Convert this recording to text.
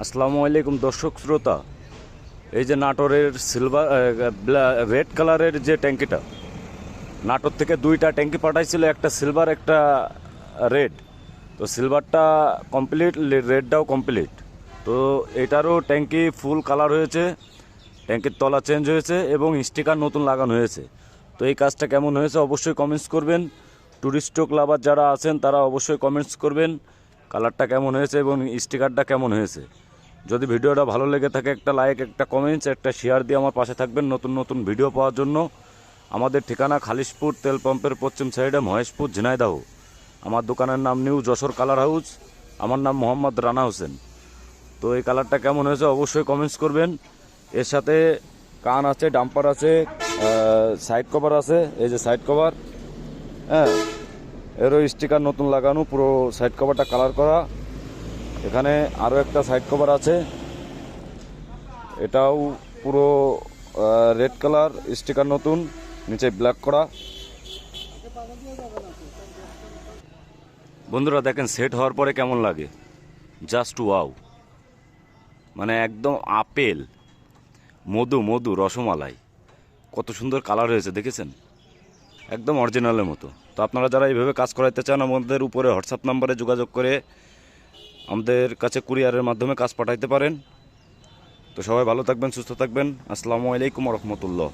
আসসালামু আলাইকুম দর্শক শ্রোতা। এই যে নাটোরের সিলভার রেড কালারের যে ট্যাঙ্কিটা, নাটোর থেকে দুইটা ট্যাঙ্কি পাঠাইছিল, একটা সিলভার একটা রেড। তো সিলভারটা কমপ্লিট, রেডটাও কমপ্লিট। তো এটারও ট্যাঙ্কি ফুল কালার হয়েছে, ট্যাঙ্কির তলা চেঞ্জ হয়েছে এবং স্টিকার নতুন লাগানো হয়েছে। তো এই কাজটা কেমন হয়েছে অবশ্যই কমেন্টস করবেন। টুরিস্ট লাভার যারা আছেন তারা অবশ্যই কমেন্টস করবেন কালারটা কেমন হয়েছে এবং স্টিকারটা কেমন হয়েছে। যদি ভিডিওটা ভালো লেগে থাকে একটা লাইক, একটা কমেন্টস, একটা শেয়ার দিয়ে আমার পাশে থাকবেন নতুন নতুন ভিডিও পাওয়ার জন্য। আমাদের ঠিকানা খালিশপুর তেল পাম্পের পশ্চিম সাইডে, মহেশপুর, ঝিনাইদহ। আমার দোকানের নাম নিউ যশোর কালার হাউস। আমার নাম মোহাম্মদ রানা হোসেন। তো এই কালারটা কেমন হয়েছে অবশ্যই কমেন্টস করবেন। এর সাথে কান আছে, ডাম্পার আছে, সাইড কভার আছে। এই যে সাইড কভার, হ্যাঁ, এরও স্টিকার নতুন লাগানো, পুরো সাইড কভারটা কালার করা। এখানে আরও একটা সাইড কভার আছে, এটাও পুরো রেড কালার, স্টিকার নতুন, নিচে ব্ল্যাক করা। বন্ধুরা দেখেন সেট হওয়ার পরে কেমন লাগে, জাস্ট ওয়াও। মানে একদম আপেল, মধু মধু, রসমালাই, কত সুন্দর কালার হয়েছে দেখেছেন, একদম অরিজিনালের মতো। তো আপনারা যারা এইভাবে কাজ করাইতে চান আমাদের উপরে হোয়াটসঅ্যাপ নাম্বারে যোগাযোগ করে আমাদের কাছে কুরিয়ারের মাধ্যমে কাজ পাঠাইতে পারেন। তো সবাই ভালো থাকবেন, সুস্থ থাকবেন। আসসালামু আলাইকুম রহমতুল্লাহ।